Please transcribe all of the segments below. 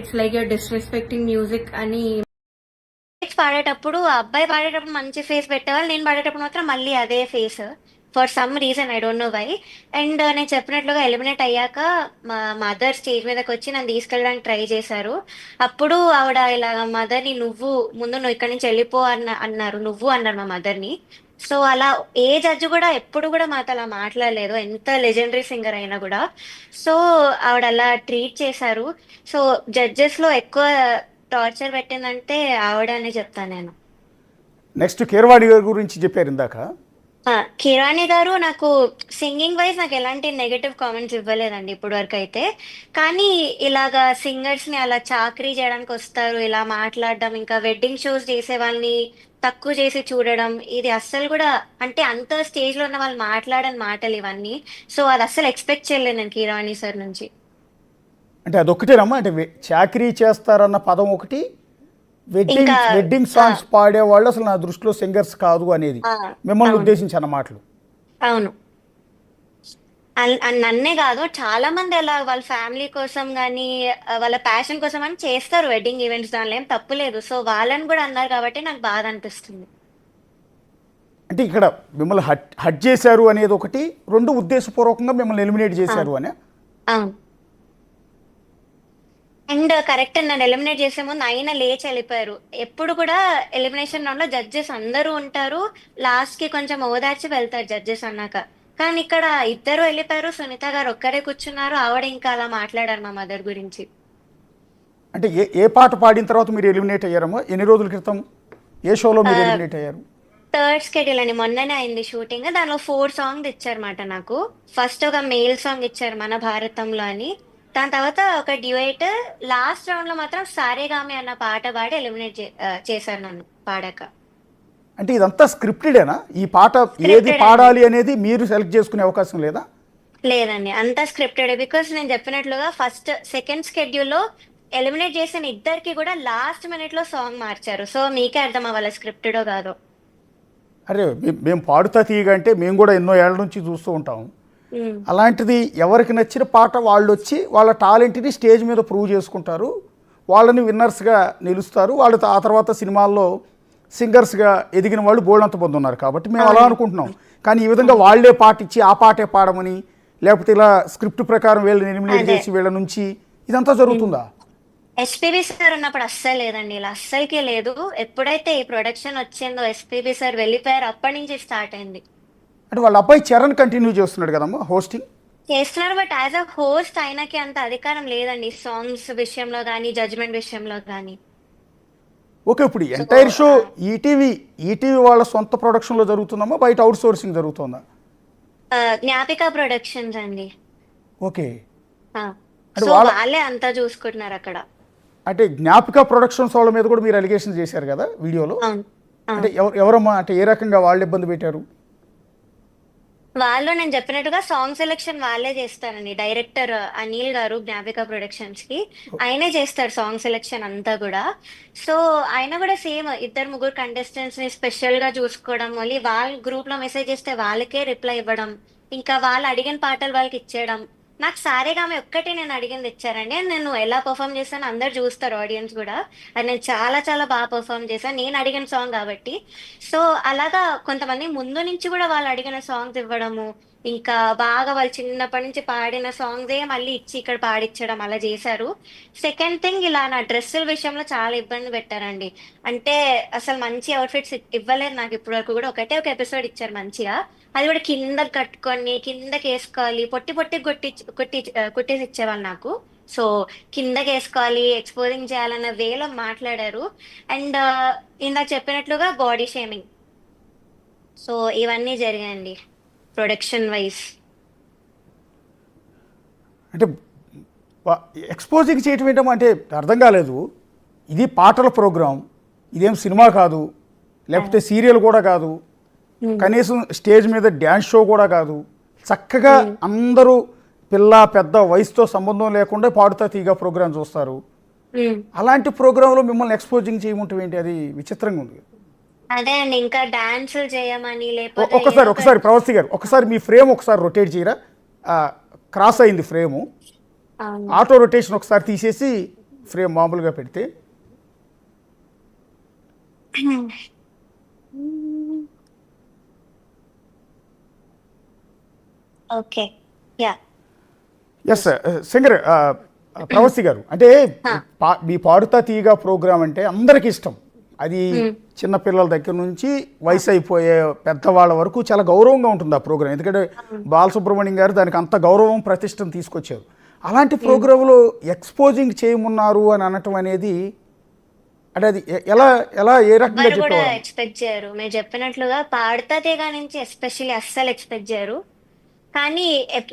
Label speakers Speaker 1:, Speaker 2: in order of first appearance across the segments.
Speaker 1: It's like your disrespecting music అని.
Speaker 2: పాడేటప్పుడు ఆ అబ్బాయి పాడేటప్పుడు మంచి ఫేస్ పెట్టేవాళ్ళు, నేను పాడేటప్పుడు మాత్రం మళ్ళీ అదే face. For some reason I don't know why. And నేను చెప్పినట్లుగా ఎలిమినేట్ అయ్యాక మా మదర్ స్టేజ్ మీదకి వచ్చి నన్ను తీసుకెళ్ళడానికి ట్రై చేశారు. అప్పుడు ఆవిడ ఇలా మదర్ని నువ్వు ఇక్కడి నుంచి వెళ్ళిపో అన్నారు, నువ్వు అన్నారు మా మదర్ని. సో అలా ఏ జడ్జి కూడా ఎప్పుడు కూడా మాతో అలా మాట్లాడలేదు, ఎంత లెజెండరీ సింగర్ అయినా కూడా. సో ఆవిడ అలా ట్రీట్ చేశారు. సో జడ్జెస్ లో ఎక్కువ టార్చర్ పెట్టిందంటే ఆవిడ అని చెప్తాను నేను.
Speaker 3: నెక్స్ట్ కీరవాణి గారి గురించి చెప్పారు ఇందాక.
Speaker 2: కిరాణి గారు నాకు సింగింగ్ వైజ్ నాకు ఎలాంటి నెగటివ్ కామెంట్స్ ఇవ్వలేదండి ఇప్పుడు వరకు అయితే. కానీ ఇలాగా సింగర్స్ ని అలా చాకరీ చేయడానికి వస్తారు, ఇలా మాట్లాడడం, ఇంకా వెడ్డింగ్ షోస్ చేసే వాళ్ళని తక్కువ చేసి చూడడం, ఇది అస్సలు కూడా, అంటే అంత స్టేజ్ లో ఉన్న వాళ్ళు మాట్లాడని మాటలు ఇవన్నీ. సో అది అస్సలు ఎక్స్పెక్ట్ చేయలేదు నేను కిరాణి సార్ నుంచి.
Speaker 3: అంటే అదొక్కటేనమ్మా, అంటే చాకరీ చేస్తారన్న పదం ఒకటి, వెడ్డింగ్
Speaker 2: ఇంకా
Speaker 3: వెడ్డింగ్
Speaker 2: ఆ,
Speaker 3: సాంగ్స్ పాడేవాళ్ళు అసలు నా దృష్టిలో సింగర్స్ కాదు అనేది
Speaker 2: ఆ,
Speaker 3: మిమ్మల్ని
Speaker 2: అవును,
Speaker 3: ఉద్దేశించి అన్న మాటలు.
Speaker 2: అవును. నన్నే కాదు, చాలా మంది అలా వాళ్ళ ఫ్యామిలీ కోసం కానీ వాళ్ళ ప్యాషన్ కోసం అని చేస్తారు వెడ్డింగ్ ఈవెంట్స్, దానిలో ఏం తప్పు లేదు. సో వాళ్ళని కూడా అన్నారు కాబట్టి నాకు బాధ అనిపిస్తుంది.
Speaker 3: అంటే ఇక్కడ మిమ్మల్ని హట్ హట్ చేశారు అనేది ఒకటి, రెండు ఉద్దేశపూర్వకంగా మిమ్మల్ని ఎలిమినేట్
Speaker 2: ఆ,
Speaker 3: చేశారు అని.
Speaker 2: అవును. అండ్ కరెక్ట్, నన్ను ఎలిమినేట్ చేసే ముందు ఆయన లేచి వెళ్ళిపోయారు. ఎప్పుడు కూడా ఎలిమినేషన్ రౌండ్ లో జడ్జెస్ అందరూ ఉంటారు, లాస్ట్ కి కొంచెం ఓదార్చి వెళ్తారు జడ్జెస్ అన్నాక. కానీ ఇక్కడ ఇద్దరు వెళ్ళిపోయారు, సునీత గారు ఒక్కరే కూర్చున్నారు, ఆవిడ ఇంకా అలా మాట్లాడారు మా మదర్ గురించి.
Speaker 3: అంటే ఏ ఏ పాట పాడిన తర్వాత మీరు ఎలిమినేట్ అయ్యారమ్మా? ఎన్ని రోజుల క్రితం ఏ షోలో మీరు ఎలిమినేట్ అయ్యారు?
Speaker 2: థర్డ్ స్కెడ్యూల్ అండి, మొన్ననే అయింది షూటింగ్. దానిలో 4 సాంగ్స్ ఇచ్చారన్నమాట నాకు. ఫస్ట్ ఒక మెయిల్ సాంగ్ ఇచ్చారు మన భారతంలో అని, దాని తర్వాత ఒక డ్యూయట్, లాస్ట్ రౌండ్ లో మాత్రం సారేగామి అన్న పాట పాడి ఎలిమినేట్ చేశారు నన్ను పాడాక.
Speaker 3: అంటే ఇదంతా స్క్రిప్టెడేనా? ఈ పాట ఏది
Speaker 2: స్క్రిప్టెడ్ అండి.
Speaker 3: పాడాలి అనేది మీరు సెలెక్ట్ చేసుకునే అవకాశం లేదా?
Speaker 2: లేదండి, అంతా స్క్రిప్టెడ్. బికాస్ నేను చెప్పినట్లుగా ఫస్ట్ సెకండ్ స్కెడ్యూల్లో ఎలిమినేట్ చేసిన ఇద్దరికి కూడా లాస్ట్ మినిట్ లో సాంగ్ మార్చారు. సో మీకే అర్థం అవ్వాలి స్క్రిప్టెడో కాదో.
Speaker 3: అరే మేము పాడుతా తీయగా అంటే మేము కూడా ఎన్నో ఏళ్ళ నుంచి చూస్తూ ఉంటాం.
Speaker 2: ఉమ్,
Speaker 3: అలాంటిది ఎవరికి నచ్చిన పాట వాళ్ళు వచ్చి వాళ్ళ టాలెంట్ని స్టేజ్ మీద ప్రూవ్ చేసుకుంటారు, వాళ్ళని విన్నర్స్గా నిలుస్తారు. వాళ్ళు ఆ తర్వాత సినిమాల్లో సింగర్స్గా ఎదిగిన వాళ్ళు బోల్డంత మంది ఉన్నారు. కాబట్టి మేము అలా
Speaker 2: అవును,
Speaker 3: అనుకుంటున్నాం. కానీ ఈ విధంగా వాళ్ళే పాట ఇచ్చి ఆ పాటే పాడమని, లేకపోతే ఇలా స్క్రిప్ట్ ప్రకారం వీళ్ళని ఎలిమినేట్
Speaker 2: అదే.
Speaker 3: చేసి వీళ్ళ నుంచి ఇదంతా జరుగుతుందా?
Speaker 2: ఎస్పీబీ సార్ ఉన్నప్పుడు అస్సలు లేదండి, ఇలా అస్సలకే లేదు. ఎప్పుడైతే ఈ ప్రొడక్షన్ వచ్చిందో ఎస్పీబీ సార్ వెళ్ళిపోయారు, అప్పటి నుంచి స్టార్ట్ అయింది.
Speaker 3: అంటే వాళ్ళ అబ్బాయి చరణ్ కంటిన్యూ చేస్తున్నాడు కదమ్మా హోస్టింగ్.
Speaker 2: చేస్తున్నారు, బట్ యాజ్ అ హోస్ట్ ఆయనకి అంత అధికారం లేదండి సాంగ్స్ విషయంలో కానీ జడ్జ్మెంట్ విషయంలో కానీ.
Speaker 3: ఓకే, ఇప్పుడు
Speaker 2: so
Speaker 3: entire show ETV ETV వాళ్ళ సొంత ప్రొడక్షన్లో జరుగుతుందమ్మా, బయట అవుట్ సోర్సింగ్ జరుగుతుందా?
Speaker 2: జ్ఞాపిక ప్రొడక్షన్స్ అండి.
Speaker 3: ఓకే.
Speaker 2: ఆ,
Speaker 3: అంటే
Speaker 2: సో
Speaker 3: వాళ్ళ
Speaker 2: వాళ్ళే అంతా చూసుకుంటున్నారు అక్కడ.
Speaker 3: అంటే జ్ఞాపిక ప్రొడక్షన్స్ వాళ్ళ మీద కూడా మీరు అలిగేషన్ చేశారు కదా వీడియోలో.
Speaker 2: అవును,
Speaker 3: అంటే
Speaker 2: అవును.
Speaker 3: ఎవరమ్మా, అంటే ఏ రకంగా వాళ్ళు ఇబ్బంది పెట్టారు?
Speaker 2: వాళ్ళు నేను చెప్పినట్టుగా సాంగ్ సెలెక్షన్ వాళ్ళే చేస్తారండి. డైరెక్టర్ అనిల్ గారు జ్ఞాపిక ప్రొడక్షన్స్ కి, ఆయనే చేస్తారు సాంగ్ సెలెక్షన్ అంతా కూడా. సో ఆయన కూడా సేమ్ ఇద్దరు ముగ్గురు కంటెస్టెంట్స్ ని స్పెషల్ గా చూసుకోవడం, మళ్ళీ వాళ్ళ గ్రూప్ లో మెసేజ్ చేస్తే వాళ్ళకే రిప్లై ఇవ్వడం, ఇంకా వాళ్ళు అడిగిన పాటలు వాళ్ళకి ఇచ్చేయడం. నాకు సారేగామి ఒక్కటే నేను అడిగింది ఇచ్చారండి. And నేను ఎలా పర్ఫామ్ చేశాను అందరు చూస్తారు, ఆడియన్స్ కూడా. అది నేను చాలా చాలా బాగా పర్ఫామ్ చేశాను, నేను అడిగిన సాంగ్ కాబట్టి. సో అలాగా కొంతమంది ముందు నుంచి కూడా వాళ్ళు అడిగిన సాంగ్స్ ఇవ్వడము, ఇంకా బాగా వాళ్ళు చిన్నప్పటి నుంచి పాడిన సాంగ్సే మళ్ళీ ఇచ్చి ఇక్కడ పాడించడం అలా చేశారు. సెకండ్ థింగ్, ఇలా నా డ్రెస్సుల విషయంలో చాలా ఇబ్బంది పెట్టారండి. అంటే అసలు మంచి అవుట్ఫిట్స్ ఇవ్వలేదు నాకు ఇప్పటి వరకు కూడా. ఒకటే ఒక ఎపిసోడ్ ఇచ్చారు మంచిగా, అది కూడా కింద కట్టుకొని కిందకి వేసుకోవాలి, పొట్టి పొట్టి కుట్టేసి ఇచ్చేవాళ్ళు నాకు. సో కిందకి వేసుకోవాలి, ఎక్స్పోజింగ్ చేయాలన్న వేలో మాట్లాడారు. అండ్ ఇందాక చెప్పినట్లుగా బాడీ షేమింగ్. సో ఇవన్నీ జరిగాయండి ప్రొడక్షన్ వైజ్.
Speaker 3: అంటే ఎక్స్పోజింగ్ చేయటం ఏంటమ్మా? అంటే అర్థం కాలేదు. ఇది పాటల ప్రోగ్రాం, ఇదేం సినిమా కాదు, లేకపోతే సీరియల్ కూడా కాదు, కనీసం స్టేజ్ మీద డ్యాన్స్ షో కూడా కాదు. చక్కగా అందరూ పిల్ల పెద్ద వయసుతో సంబంధం లేకుండా పాడుతా తీగ ప్రోగ్రాం చూస్తారు. అలాంటి ప్రోగ్రాంలో మిమ్మల్ని ఎక్స్పోజింగ్ చేయమంటే ఏంటి? అది విచిత్రంగా ఉంది.
Speaker 2: అదే అండి, ఇంకా డాన్సులు చేయమని లేకపోతే ఏదో
Speaker 3: ఒకసారి ప్రవస్తి గారు, ఒకసారి మీ ఫ్రేమ్ ఒకసారి రొటేట్ చేయరా? క్రాస్ అయింది ఫ్రేము.
Speaker 2: అవును.
Speaker 3: ఆటో రొటేషన్ ఒకసారి తీసేసి ఫ్రేమ్ మామూలుగా పెడితే
Speaker 2: okay. Yeah.
Speaker 3: Yes singer Pravasthi గారు, అంటే మీ పాడుతా తీయగా ప్రోగ్రామ్ అంటే అందరికి ఇష్టం. అది చిన్న పిల్లల దగ్గర నుంచి వయసు అయిపోయే పెద్దవాళ్ళ వరకు చాలా గౌరవంగా ఉంటుంది ఆ ప్రోగ్రాం. ఎందుకంటే బాలసుబ్రహ్మణ్యం గారు దానికి అంత గౌరవం ప్రతిష్టం తీసుకొచ్చారు. అలాంటి ప్రోగ్రాంలో ఎక్స్పోజింగ్ చేయమన్నారు అని అనటం అనేది అంటే అది ఎలా ఎలా ఏ రకంగా
Speaker 2: ఎవ్వరు కూడా
Speaker 3: చెప్పేవారు?
Speaker 2: ఎక్స్పెక్ట్ చేయరు. మీరు చెప్పినట్లుగా పాడతా తీగ నుంచి ఎస్పెషల్లీ అస్సలు ఎక్స్పెక్ట్ చేయరు. కానీ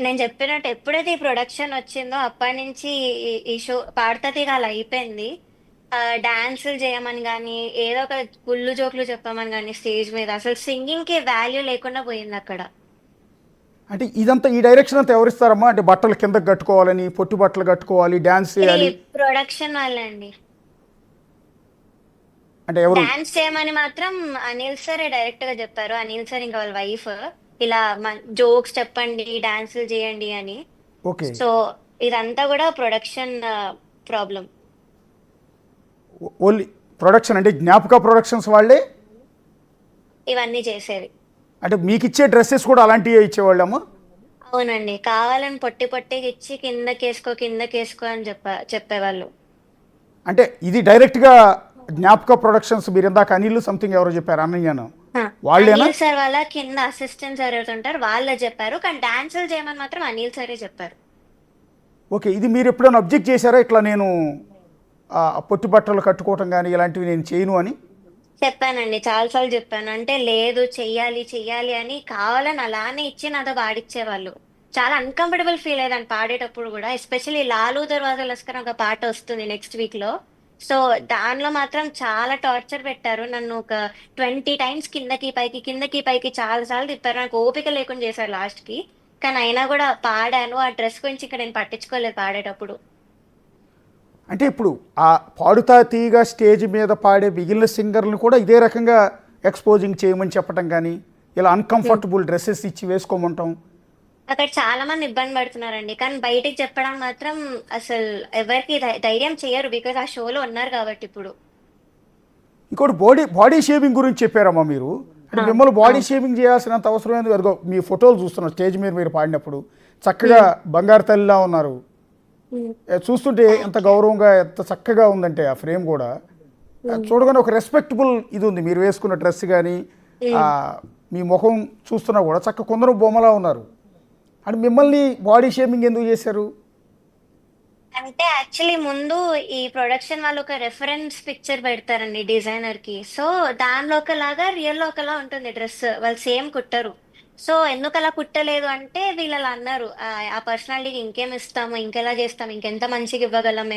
Speaker 2: నేను చెప్పినట్టు ఎప్పుడైతే ఈ ప్రొడక్షన్ వచ్చిందో అప్పటి నుంచి ఈ షో పాడతా తీగ అలా అయిపోయింది. డాన్సులు చేయమని కానీ ఏదో ఒక కుళ్ళు జోకులు చెప్పమని కానీ స్టేజ్ మీద అసలు సింగింగ్ కి వాల్యూ లేకుండా పోయింది అక్కడ.
Speaker 3: అంటే ఇదంతా ఈ డైరెక్షన్ అంతా ఎవరిస్తారమ్మా? అంటే బట్టలు కిందకి కట్టుకోవాలని, పొట్టు బట్టలు కట్టుకోవాలి, డాన్స్ చేయాలి
Speaker 2: ప్రొడక్షన్ వాళ్ళే అండి.
Speaker 3: అంటే ఎవరు?
Speaker 2: డాన్స్ చేయమని మాత్రం అనిల్ సార్ డైరెక్ట్ గా చెప్పారు. అనిల్ సార్ ఇంకా వాళ్ళ వైఫ్ ఇలా జోక్స్ చెప్పండి, డాన్సులు చేయండి అని.
Speaker 3: ఓకే.
Speaker 2: సో ఇదంతా కూడా ప్రొడక్షన్ ప్రాబ్లం.
Speaker 3: ఓన్లీ ప్రొడక్షన్ అంటే జ్ఞాపక ప్రొడక్షన్స్ వాళ్ళే
Speaker 2: ఇవన్నీ చేసేవి.
Speaker 3: అంటే మీకు ఇచ్చే డ్రెస్సెస్ కూడా అలాంటివే ఇచ్చేవాళ్ళమ్మా?
Speaker 2: అవునండి, కావాలని పొట్టి పొట్టిగా ఇచ్చి కిందకేసుకో అని చెప్పేవాళ్ళు.
Speaker 3: అంటే ఇది డైరెక్ట్గా జ్ఞాపక ప్రొడక్షన్స్, మీరు ఇందాక అనిల్ సంథింగ్ ఎవరో చెప్పారు అన్నయ్యను, వాళ్ళేనా?
Speaker 2: అనిల్ సార్ వాళ్ళ కింద అసిస్టెంట్స్ ఎవరుంటారు వాళ్ళే చెప్పారు. కానీ డాన్సులు చేయమని మాత్రం అనిల్ సారే చెప్పారు.
Speaker 3: ఓకే. ఇది మీరు ఎప్పుడైనా అబ్జెక్ట్ చేశారా, ఇట్లా నేను పొట్టి బట్టలు కట్టుకోవటం కానీ ఇలాంటివి నేను చేయను అని?
Speaker 2: చెప్పానండి, చాలాసార్లు చెప్పాను. అంటే లేదు, చెయ్యాలి చెయ్యాలి అని కావాలని అలానే ఇచ్చి నాతో పాడిచ్చేవాళ్ళు. చాలా అన్కంఫర్టబుల్ ఫీల్ అయ్యేదాన్ని పాడేటప్పుడు కూడా. ఎస్పెషల్లీ లాలు దర్వాజా లస్కర్ ఒక పాట వస్తుంది నెక్స్ట్ వీక్ లో. సో దానిలో మాత్రం చాలా టార్చర్ పెట్టారు నన్ను. ఒక 20 టైమ్స్ కిందకి పైకి చాలా సార్లు తిప్పారు. నాకు ఓపిక లేకుండా చేశారు లాస్ట్ కి. కానీ అయినా కూడా పాడాను. ఆ డ్రెస్ గురించి ఇక్కడ నేను పట్టించుకోలేదు పాడేటప్పుడు.
Speaker 3: అంటే ఇప్పుడు ఆ పాడుతా తీయగా స్టేజ్ మీద పాడే మిగిలిన సింగర్లను కూడా ఇదే రకంగా ఎక్స్పోజింగ్ చేయమని చెప్పటం కానీ, ఇలా అన్కంఫర్టబుల్ డ్రెస్సెస్ ఇచ్చి వేసుకోమంటాం.
Speaker 2: అక్కడ చాలా మంది ఇబ్బంది పడుతున్నారండి. కానీ బయటికి చెప్పడం మాత్రం అసలు ఎవరికి ధైర్యం చేయరు. బికాజ్ ఆ షోలో ఉన్నారు కాబట్టి ఇప్పుడు.
Speaker 3: ఇంకోటి బాడీ షేవింగ్ గురించి చెప్పారమ్మా మీరు. అంటే మిమ్మల్ని బాడీ షేవింగ్ చేయాల్సినంత అవసరం ఏంది? అదిగో మీ ఫోటోలు చూస్తున్నాం, స్టేజ్ మీద మీరు పాడినప్పుడు చక్కగా బంగారు తల్లిలా ఉన్నారు. చూస్తుంటే ఎంత గౌరవంగా ఎంత చక్కగా ఉందంటే ఆ ఫ్రేమ్ కూడా చూడగానే ఒక రెస్పెక్టబుల్ ఇది ఉంది. మీరు వేసుకున్న డ్రెస్ కానీ మీ ముఖం చూస్తున్నా కూడా చక్క కొందరు బొమ్మలా ఉన్నారు. అంటే మిమ్మల్ని బాడీ షేమింగ్ ఎందుకు చేశారు?
Speaker 2: అంటే యాక్చువల్లీ ముందు ఈ ప్రొడక్షన్ వాళ్ళు ఒక రెఫరెన్స్ పిక్చర్ పెడతారండి డిజైనర్ కి. సో దానిలో ఒకలాగా రియల్ లో ఒకలా ఉంటుంది డ్రెస్. వాళ్ళు సేమ్ కుట్టరు. సో ఎందుకు అలా కుట్టలేదు అంటే వీళ్ళు అలా అన్నారు, ఆ పర్సనాలిటీకి ఇంకేం ఇస్తాము, ఇంకెలా చేస్తాము, ఇంకెంత మంచిగా ఇవ్వగలం